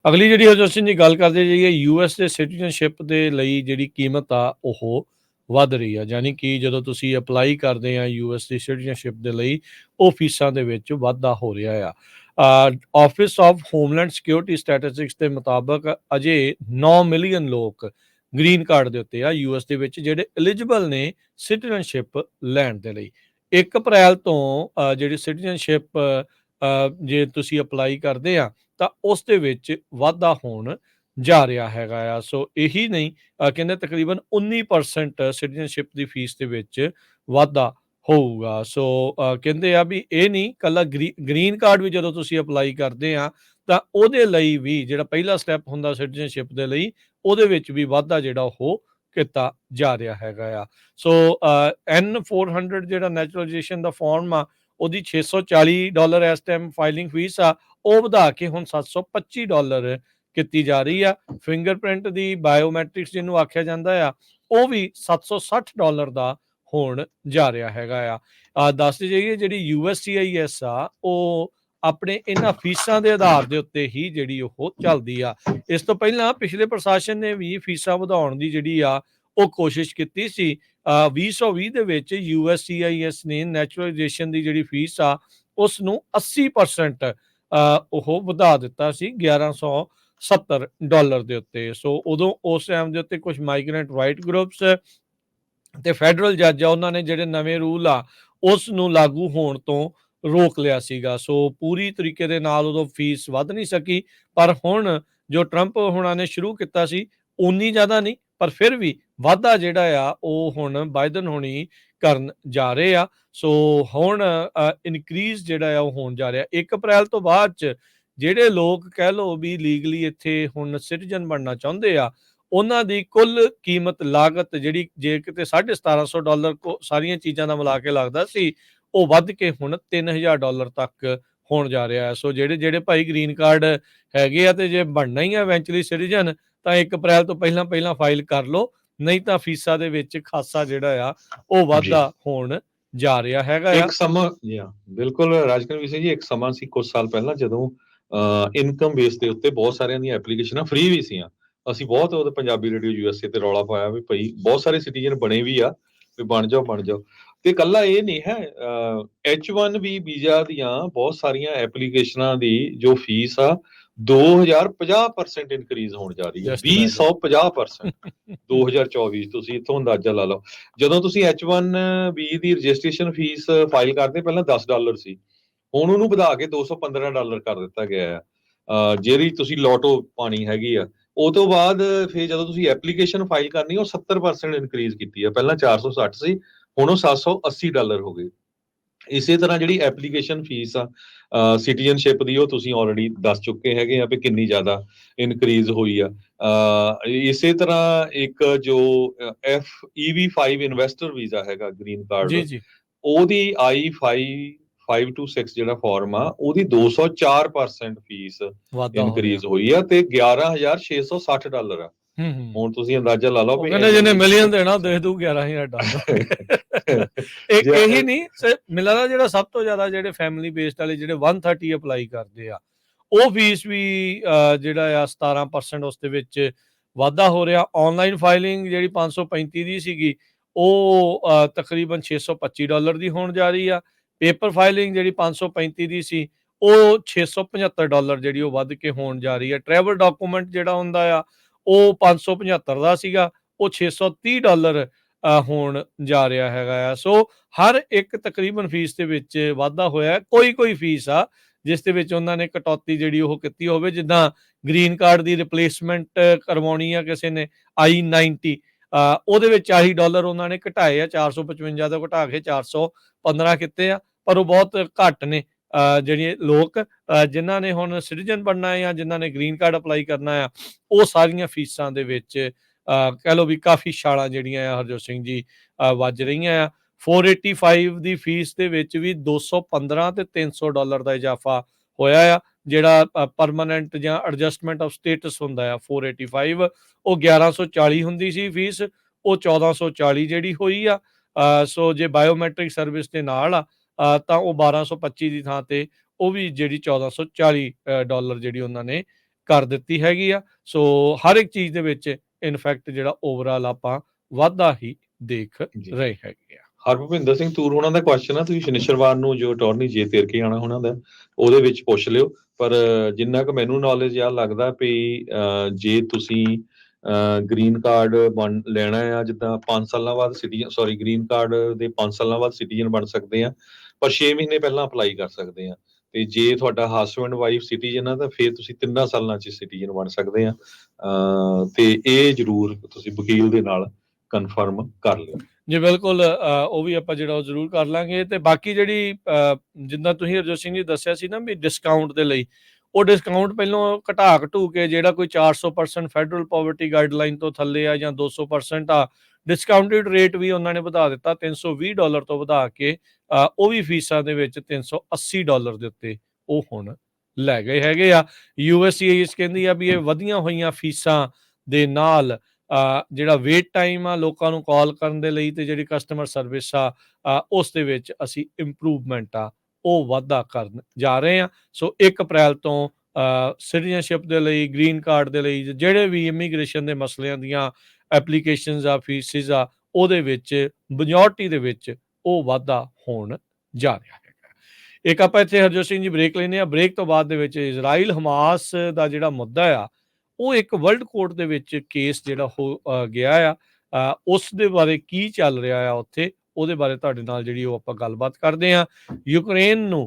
ਅਗਲੀ ਜਿਹੜੀ ਹਰਜੋਤ ਸਿੰਘ ਜੀ ਗੱਲ ਕਰਦੇ ਜਾਈਏ ਯੂਐਸ ਦੇ ਸਿਟੀਜ਼ਨਸ਼ਿਪ ਦੇ ਲਈ ਜਿਹੜੀ ਕੀਮਤ ਆ ਉਹ ਵੱਧ ਰਹੀ ਆ, ਯਾਨੀ ਕਿ ਜਦੋਂ ਤੁਸੀਂ ਅਪਲਾਈ ਕਰਦੇ ਆ ਯੂਐਸ ਦੀ ਸਿਟੀਜ਼ਨਸ਼ਿਪ ਦੇ ਲਈ ਉਹ ਫੀਸਾਂ ਦੇ ਵਿੱਚ ਵਾਧਾ ਹੋ ਰਿਹਾ ਆ। Office of homeland security statistics ਦੇ ਮੁਤਾਬਕ ਅਜੇ 9 ਮਿਲੀਅਨ ਲੋਕ ਗ੍ਰੀਨ ਕਾਰਡ ਦੇ ਉੱਤੇ ਆ ਯੂਐਸ ਦੇ ਵਿੱਚ ਜਿਹੜੇ ਐਲੀਜੀਬਲ ਨੇ ਸਿਟੀਜ਼ਨਸ਼ਿਪ ਲੈਣ ਦੇ ਲਈ। 1 ਅਪ੍ਰੈਲ ਤੋਂ ਜਿਹੜੀ ਸਿਟੀਜ਼ਨਸ਼ਿਪ ਜੇ ਤੁਸੀਂ ਅਪਲਾਈ ਕਰਦੇ ਆ ਤਾਂ ਉਸ ਦੇ ਵਿੱਚ ਵਾਧਾ ਹੋਣ ਜਾ ਰਿਹਾ ਹੈਗਾ ਆ। ਸੋ ਇਹੀ ਨਹੀਂ, ਕਹਿੰਦੇ ਤਕਰੀਬਨ 19% ਸਿਟੀਜ਼ਨਸ਼ਿਪ ਦੀ ਫੀਸ ਦੇ ਵਿੱਚ ਵਾਧਾ ਹੋਊਗਾ। ਸੋ ਕਹਿੰਦੇ ਆ ਵੀ ਇਹ ਨਹੀਂ ਕੱਲਾ ਗ੍ਰੀਨ ਕਾਰਡ ਵੀ ਜਦੋਂ ਤੁਸੀਂ ਅਪਲਾਈ ਕਰਦੇ ਆ ਤਾਂ ਉਹਦੇ ਲਈ ਵੀ ਜਿਹੜਾ ਪਹਿਲਾ ਸਟੈਪ ਹੁੰਦਾ ਸਿਟੀਜ਼ਨਸ਼ਿਪ ਦੇ ਲਈ ਉਹਦੇ ਵਿੱਚ ਵੀ ਵਾਧਾ ਜਿਹੜਾ ਉਹ ਕੀਤਾ ਜਾ ਰਿਹਾ ਹੈਗਾ ਆ। ਸੋ N400 ਜਿਹੜਾ ਨੈਚੁਰਲਾਈਜੇਸ਼ਨ ਦਾ ਫਾਰਮ ਆ ਉਹਦੀ $640 ਇਸ ਟਾਈਮ ਫਾਈਲਿੰਗ ਫੀਸ ਆ, ਉਹ ਵਧਾ ਕੇ ਹੁਣ $725 ਕੀਤੀ ਜਾ ਰਹੀ ਆ। ਫਿੰਗਰਪ੍ਰਿੰਟ ਦੀ ਬਾਇਓਮੈਟ੍ਰਿਕਸ ਜਿਹਨੂੰ ਆਖਿਆ ਜਾਂਦਾ ਆ ਉਹ ਵੀ $760 ਦਾ ਹੋਣ ਜਾ ਰਿਹਾ ਹੈਗਾ ਆ। ਦੱਸ ਜਾਈਏ ਜਿਹੜੀ USCIS ਆ ਉਹ ਆਪਣੇ ਇਹਨਾਂ ਫੀਸਾਂ ਦੇ ਆਧਾਰ ਦੇ ਉੱਤੇ ਹੀ ਜਿਹੜੀ ਉਹ ਚੱਲਦੀ ਆ। ਇਸ ਤੋਂ ਪਹਿਲਾਂ ਪਿਛਲੇ ਪ੍ਰਸ਼ਾਸਨ ਨੇ ਵੀ ਫੀਸਾਂ ਵਧਾਉਣ ਦੀ ਜਿਹੜੀ ਆ ਉਹ ਕੋਸ਼ਿਸ਼ ਕੀਤੀ ਸੀ। 2020 ਦੇ ਵਿੱਚ USCIS ਨੇ ਨੈਚੁਰਲਾਈਜੇਸ਼ਨ ਦੀ ਜਿਹੜੀ ਫੀਸ ਆ ਉਸ ਨੂੰ 80% ਉਹ ਵਧਾ ਦਿੱਤਾ ਸੀ $1170 ਦੇ ਉੱਤੇ। ਸੋ ਉਦੋਂ ਉਸ ਟਾਈਮ ਦੇ ਉੱਤੇ ਕੁਝ ਮਾਈਗ੍ਰੈਂਟ ਰਾਈਟ ਗਰੁੱਪਸ ਤੇ ਫੈਡਰਲ ਜੱਜ ਆ ਉਹਨਾਂ ਨੇ ਜਿਹੜੇ ਨਵੇਂ ਰੂਲ ਆ ਉਸ ਨੂੰ ਲਾਗੂ ਹੋਣ ਤੋਂ ਰੋਕ ਲਿਆ ਸੀਗਾ। ਸੋ ਪੂਰੀ ਤਰੀਕੇ ਦੇ ਨਾਲ ਉਦੋਂ ਫੀਸ ਵੱਧ ਨਹੀਂ ਸਕੀ, ਪਰ ਹੁਣ ਜੋ ਟਰੰਪ ਹੁਣਾਂ ਨੇ ਸ਼ੁਰੂ ਕੀਤਾ ਸੀ ਉਨੀ ਜ਼ਿਆਦਾ ਨਹੀਂ, ਪਰ ਫਿਰ ਵੀ ਵਾਧਾ ਜਿਹੜਾ ਆ ਉਹ ਹੁਣ ਬਾਈਡਨ ਹੋਣੀ ਕਰਨ ਜਾ ਰਹੇ ਆ। ਸੋ ਹੁਣ ਇਨਕਰੀਜ਼ ਜਿਹੜਾ ਆ ਉਹ ਹੋਣ ਜਾ ਰਿਹਾ 1 ਅਪ੍ਰੈਲ ਤੋਂ ਬਾਅਦ ਚ ਜਿਹੜੇ ਲੋਕ ਕਹਿ ਲਓ ਵੀ ਲੀਗਲੀ ਇੱਥੇ ਹੁਣ ਸਿਟੀਜ਼ਨ ਬਣਨਾ ਚਾਹੁੰਦੇ ਆ ਉਹਨਾਂ ਦੀ ਕੁੱਲ ਕੀਮਤ ਲਾਗਤ ਜਿਹੜੀ ਜੇ ਕਿਤੇ $1750 ਸਾਰੀਆਂ ਚੀਜ਼ਾਂ ਦਾ ਮਿਲਾ ਕੇ ਲੱਗਦਾ ਸੀ ਉਹ ਵੱਧ ਕੇ ਹੁਣ $3000 ਤੱਕ ਹੋਣ ਜਾ ਰਿਹਾ ਹੈ। ਸੋ ਜਿਹੜੇ ਭਾਈ ਗ੍ਰੀਨ ਕਾਰਡ ਹੈਗੇ ਆ ਤੇ ਜੇ ਬਣਨਾ ਹੀ ਆ ਇਵੈਂਚੁਅਲੀ ਸਿਟੀਜ਼ਨ ਤਾਂ 1 ਅਪ੍ਰੈਲ ਤੋਂ ਪਹਿਲਾਂ ਫਾਈਲ ਕਰ ਲਓ, ਨਹੀਂ ਤਾਂ ਫੀਸਾਂ ਦੇ ਵਿੱਚ ਖਾਸਾ ਜਿਹੜਾ ਆ ਉਹ ਵਾਧਾ ਹੋਣ ਜਾ ਰਿਹਾ ਹੈਗਾ ਆ। ਇੱਕ ਸਮਾਂ ਬਿਲਕੁਲ ਰਾਜਕਰਨ ਵਿਸ਼ੇ ਜੀ, ਇੱਕ ਸਮਾਂ ਸੀ ਕੁਝ ਸਾਲ ਪਹਿਲਾਂ ਜਦੋਂ ਇਨਕਮ ਬੇਸ ਦੇ ਉੱਤੇ ਬਹੁਤ ਸਾਰਿਆਂ ਦੀਆਂ ਐਪਲੀਕੇਸ਼ਨਾਂ ਫ੍ਰੀ ਵੀ ਸੀਆਂ। ਅਸੀਂ ਬਹੁਤ ਉਹਦੇ ਪੰਜਾਬੀ ਰੇਡੀਓ USA ਤੇ ਰੌਲਾ ਪਾਇਆ ਵੀ ਭਾਈ ਬਹੁਤ ਸਾਰੇ ਸਿਟੀਜ਼ਨ ਬਣੇ ਵੀ ਆ ਵੀ ਬਣ ਜਾਓ। ਤੇ ਕੱਲਾ ਇਹ ਨਹੀਂ ਹੈ, H1B ਵੀਜ਼ਾ ਦੀਆਂ ਬਹੁਤ ਸਾਰੀਆਂ ਐਪਲੀਕੇਸ਼ਨਾਂ ਦੀ ਜੋ ਫੀਸ ਆ 2050% ਇਨਕਰੀਜ਼ ਹੋਣ ਜਾ ਰਹੀ ਹੈ। 250% 2024 ਤੁਸੀਂ ਇੱਥੋਂ ਅੰਦਾਜ਼ਾ ਲਾ ਲਓ। ਜਦੋਂ ਤੁਸੀਂ H1B ਦੀ ਰਜਿਸਟ੍ਰੇਸ਼ਨ ਫੀਸ ਫਾਈਲ ਕਰਦੇ ਪਹਿਲਾਂ $10 ਸੀ, ਹੁਣ ਉਹਨੂੰ ਵਧਾ ਕੇ $215 ਕਰ ਦਿੱਤਾ ਗਿਆ ਆ। ਜਿਹੜੀ ਤੁਸੀਂ ਲੋਟੋ ਪਾਣੀ ਹੈਗੀ ਆ ਉਹ ਤੋਂ ਬਾਅਦ ਫਿਰ ਜਦੋਂ ਤੁਸੀਂ ਐਪਲੀਕੇਸ਼ਨ ਫਾਈਲ ਕਰਨੀ ਉਹ 70% ਇਨਕਰੀਜ਼ ਕੀਤੀ ਆ। ਪਹਿਲਾਂ 460 ਸੀ, ਹੁਣ ਉਹ $780 ਹੋ ਗਏ। ਇਸੇ ਤਰ੍ਹਾਂ ਜਿਹੜੀ ਐਪਲੀਕੇਸ਼ਨ ਫੀਸ ਆ ਸਿਟੀਜ਼ਨਸ਼ਿਪ ਦੀ ਉਹ ਤੁਸੀਂ ਆਲਰੇਡੀ ਦੱਸ ਚੁੱਕੇ ਹੈਗੇ ਆ ਵੀ ਕਿੰਨੀ ਜ਼ਿਆਦਾ ਇਨਕਰੀਜ਼ ਹੋਈ ਆ। ਇਸੇ ਤਰ੍ਹਾਂ ਇੱਕ ਜੋ EB5 ਇਨਵੈਸਟਰ ਵੀਜ਼ਾ ਹੈਗਾ ਗ੍ਰੀਨ ਕਾਰਡ, ਉਹਦੀ I-5 to 6 ਜਿਹੜਾ ਫਾਰਮ ਆ ਉਹਦੀ 204% ਫੀਸ ਇਨਕਰੀਜ਼ ਹੋਈ ਆ ਤੇ $11,660 ਆ। ਹੁਣ ਤੁਸੀਂ ਅੰਦਾਜ਼ਾ ਲਾ ਲਓ ਵੀ ਜਿਹਨੇ ਮਿਲੀਅਨ ਦੇਣਾ ਦੇ ਦੂ $11,000। ਇਹੀ ਨਹੀਂ ਮਿਲਦਾ ਜਿਹੜਾ ਸਭ ਤੋਂ ਜ਼ਿਆਦਾ ਜਿਹੜੇ ਫੈਮਿਲੀ ਬੇਸਡ ਵਾਲੇ ਜਿਹੜੇ 130 ਅਪਲਾਈ ਕਰਦੇ ਆ ਉਹ ਫੀਸ ਵੀ ਜਿਹੜਾ ਆ 17% ਉਸ ਦੇ ਵਿੱਚ ਵਾਧਾ ਹੋ ਰਿਹਾ। ਆਨਲਾਈਨ ਫਾਈਲਿੰਗ ਜਿਹੜੀ 535 ਦੀ ਸੀਗੀ ਉਹ ਤਕਰੀਬਨ $625 ਦੀ ਹੋਣ ਜਾ ਰਹੀ ਆ। ਪੇਪਰ ਫਾਈਲਿੰਗ ਜਿਹੜੀ 535 ਦੀ ਸੀ ਉਹ $675 ਜਿਹੜੀ ਉਹ ਵੱਧ ਕੇ ਹੋਣ ਜਾ ਰਹੀ ਆ। ਟਰੈਵਲ ਡਾਕੂਮੈਂਟ ਜਿਹੜਾ ਹੁੰਦਾ ਆ ਉਹ 575 ਦਾ ਸੀਗਾ ਉਹ $630 ਹੋਣ ਜਾ ਰਿਹਾ ਹੈਗਾ ਆ। ਸੋ ਹਰ ਇੱਕ ਤਕਰੀਬਨ ਫੀਸ ਦੇ ਵਿੱਚ ਵਾਧਾ ਹੋਇਆ। ਕੋਈ ਫੀਸ ਆ ਜਿਸ ਦੇ ਵਿੱਚ ਉਹਨਾਂ ਨੇ ਕਟੌਤੀ ਜਿਹੜੀ ਉਹ ਕੀਤੀ ਹੋਵੇ, ਜਿੱਦਾਂ ਗ੍ਰੀਨ ਕਾਰਡ ਦੀ ਰਿਪਲੇਸਮੈਂਟ ਕਰਵਾਉਣੀ ਆ ਕਿਸੇ ਨੇ I-90 ਉਹਦੇ ਵਿੱਚ $40 ਉਹਨਾਂ ਨੇ ਘਟਾਏ ਆ, 455 ਤੋਂ ਘਟਾ ਕੇ 415 ਕੀਤੇ ਆ, ਪਰ ਉਹ ਬਹੁਤ ਘੱਟ ਨੇ। ਜਿਹੜੇ ਲੋਕ ਜਿਨ੍ਹਾਂ ਨੇ ਹੁਣ ਸਿਟੀਜ਼ਨ ਬਣਨਾ ਹੈ ਜਾਂ ਜਿਨ੍ਹਾਂ ਨੇ ਗ੍ਰੀਨ ਕਾਰਡ ਅਪਲਾਈ ਕਰਨਾ ਆ ਉਹ ਸਾਰੀਆਂ ਫੀਸਾਂ ਦੇ ਵਿੱਚ ਕਹਿ ਲਓ ਵੀ ਕਾਫੀ ਛਾਲਾਂ ਜਿਹੜੀਆਂ ਆ ਹਰਜੋਤ ਸਿੰਘ ਜੀ ਵੱਜ ਰਹੀਆਂ ਆ। 485 ਦੀ ਫੀਸ ਦੇ ਵਿੱਚ ਵੀ $215 ਤੇ $300 ਦਾ ਇਜ਼ਾਫਾ ਹੋਇਆ ਆ। ਜਿਹੜਾ ਪਰਮਾਨੈਂਟ ਜਾਂ ਐਡਜਸਟਮੈਂਟ ਆਫ ਸਟੇਟਸ ਹੁੰਦਾ ਆ 485 ਉਹ 1140 ਹੁੰਦੀ ਸੀ ਫੀਸ, ਉਹ 1440 ਜਿਹੜੀ ਹੋਈ ਆ। ਸੋ ਜੇ ਬਾਇਓਮੈਟ੍ਰਿਕ ਸਰਵਿਸ ਦੇ ਨਾਲ ਆ ਤਾਂ ਉਹ 1225 ਦੀ ਥਾਂ ਤੇ ਉਹ ਵੀ ਜਿਹੜੀ $1440 ਜਿਹੜੀ ਉਹਨਾਂ ਨੇ ਕਰ ਦਿੱਤੀ ਹੈਗੀ ਆ। ਸੋ ਹਰ ਇੱਕ ਚੀਜ਼ ਦੇ ਵਿੱਚ ਇਨਫੈਕਟ ਜਿਹੜਾ ਓਵਰਆਲ ਆਪਾਂ ਵਾਧਾ ਹੀ ਦੇਖ ਜੀ। ਰਹੇ ਹੈਗੇ ਆ। ਹਰਭੁਪਿੰਦਰ ਸਿੰਘ ਤੂਰ ਹੋਣਾ ਦਾ ਕੁਐਸਚਨ ਆ, ਤੁਸੀਂ ਸ਼ਨਿਸ਼ਰਵਾਰ ਨੂੰ ਜੋ ਅਟਾਰਨੀ ਜੇ ਤੇਰਕੇ ਆਣਾ ਉਹਨਾਂ ਦਾ ਉਹਦੇ ਵਿੱਚ ਪੁੱਛ ਲਿਓ। ਪਰ ਜਿੰਨਾ ਕੁ ਮੈਨੂੰ ਨੌਲੇਜ ਆ ਲੱਗਦਾ ਵੀ ਜੇ ਤੁਸੀਂ ਗ੍ਰੀਨ ਕਾਰਡ ਲੈਣਾ ਆ, ਜਿੱਦਾਂ 5 ਸਾਲਾਂ ਬਾਅਦ ਗ੍ਰੀਨ ਕਾਰਡ ਦੇ 5 ਸਾਲਾਂ ਬਾਅਦ ਸਿਟੀਜ਼ਨ ਬਣ ਸਕਦੇ ਆ, ਪਰ 6 ਮਹੀਨੇ ਪਹਿਲਾਂ ਅਪਲਾਈ ਕਰ ਸਕਦੇ ਆ। ਤੇ ਜੇ ਤੁਹਾਡਾ ਹਸਬੈਂਡ ਵਾਈਫ ਸਿਟੀਜ਼ਨ ਆ ਤਾਂ ਫਿਰ ਤੁਸੀਂ 3 ਸਾਲਾਂ 'ਚ ਸਿਟੀਜ਼ਨ ਬਣ ਸਕਦੇ ਆ। ਤੇ ਇਹ ਜ਼ਰੂਰ ਤੁਸੀਂ ਵਕੀਲ ਦੇ ਨਾਲ ਕਨਫਰਮ ਕਰ ਲਿਓ। ਜੀ ਬਿਲਕੁਲ, ਉਹ ਵੀ ਆਪਾਂ ਜਿਹੜਾ ਉਹ ਜ਼ਰੂਰ ਕਰ ਲਾਂਗੇ। ਤੇ ਬਾਕੀ ਜਿਹੜੀ ਜਿੱਦਾਂ ਤੁਸੀਂ ਹਰਜੋਤ ਸਿੰਘ ਜੀ ਦੱਸਿਆ ਸੀ ਨਾ ਵੀ ਡਿਸਕਾਊਂਟ ਦੇ ਲਈ, ਉਹ ਡਿਸਕਾਊਂਟ ਪਹਿਲੋਂ ਘਟਾ ਘਟੂ ਕੇ ਜਿਹੜਾ ਕੋਈ 400% ਫੈਡਰਲ ਪਾਵਰਟੀ ਗਾਈਡਲਾਈਨ ਤੋਂ ਥੱਲੇ ਆ ਜਾਂ 200% ਆ, ਡਿਸਕਾਊਂਟਡ ਰੇਟ ਵੀ ਉਹਨਾਂ ਨੇ ਵਧਾ ਦਿੱਤਾ $320 ਤੋਂ ਵਧਾ ਕੇ ਉਹ ਵੀ ਫੀਸਾਂ ਦੇ ਵਿੱਚ $380 ਦੇ ਉੱਤੇ ਉਹ ਹੁਣ ਲੈ ਗਏ ਹੈਗੇ ਆ। USCIS ਕਹਿੰਦੀ ਆ ਵੀ ਇਹ ਵਧੀਆਂ ਹੋਈਆਂ ਫੀਸਾਂ ਦੇ ਨਾਲ ਜਿਹੜਾ ਵੇਟ ਟਾਈਮ ਆ ਲੋਕਾਂ ਨੂੰ ਕਾਲ ਕਰਨ ਦੇ ਲਈ ਤੇ ਜਿਹੜੀ ਕਸਟਮਰ ਸਰਵਿਸ ਆ ਉਸ ਦੇ ਵਿੱਚ ਅਸੀਂ ਇੰਪਰੂਵਮੈਂਟ ਆ ਉਹ ਵਾਧਾ ਕਰਨ ਜਾ ਰਹੇ ਹਾਂ। ਸੋ 1 ਅਪ੍ਰੈਲ ਤੋਂ ਸਿਟੀਜ਼ਨਸ਼ਿਪ ਦੇ ਲਈ, ਗ੍ਰੀਨ ਕਾਰਡ ਦੇ ਲਈ, ਜਿਹੜੇ ਵੀ ਇਮੀਗ੍ਰੇਸ਼ਨ ਦੇ ਮਸਲਿਆਂ ਦੀਆਂ ਐਪਲੀਕੇਸ਼ਨਸ ਆ, ਫੀਸਿਸ ਆ, ਉਹਦੇ ਵਿੱਚ ਮੈਜੋਰਟੀ ਦੇ ਵਿੱਚ ਉਹ ਵਾਧਾ ਹੋਣ ਜਾ ਰਿਹਾ ਹੈਗਾ। ਇੱਕ ਆਪਾਂ ਇੱਥੇ ਹਰਜੋਤ ਸਿੰਘ ਜੀ ਬ੍ਰੇਕ ਲੈਂਦੇ ਹਾਂ। ਬ੍ਰੇਕ ਤੋਂ ਬਾਅਦ ਦੇ ਵਿੱਚ ਇਜ਼ਰਾਈਲ ਹਮਾਸ ਦਾ ਜਿਹੜਾ ਮੁੱਦਾ ਆ ਉਹ ਇੱਕ ਵਰਲਡ ਕੋਰਟ ਦੇ ਵਿੱਚ ਕੇਸ ਜਿਹੜਾ ਹੋ ਗਿਆ ਆ, ਉਸ ਦੇ ਬਾਰੇ ਕੀ ਚੱਲ ਰਿਹਾ ਆ ਉੱਥੇ, ਉਹਦੇ ਬਾਰੇ ਤੁਹਾਡੇ ਨਾਲ ਜਿਹੜੀ ਉਹ ਆਪਾਂ ਗੱਲਬਾਤ ਕਰਦੇ ਹਾਂ। ਯੂਕਰੇਨ ਨੂੰ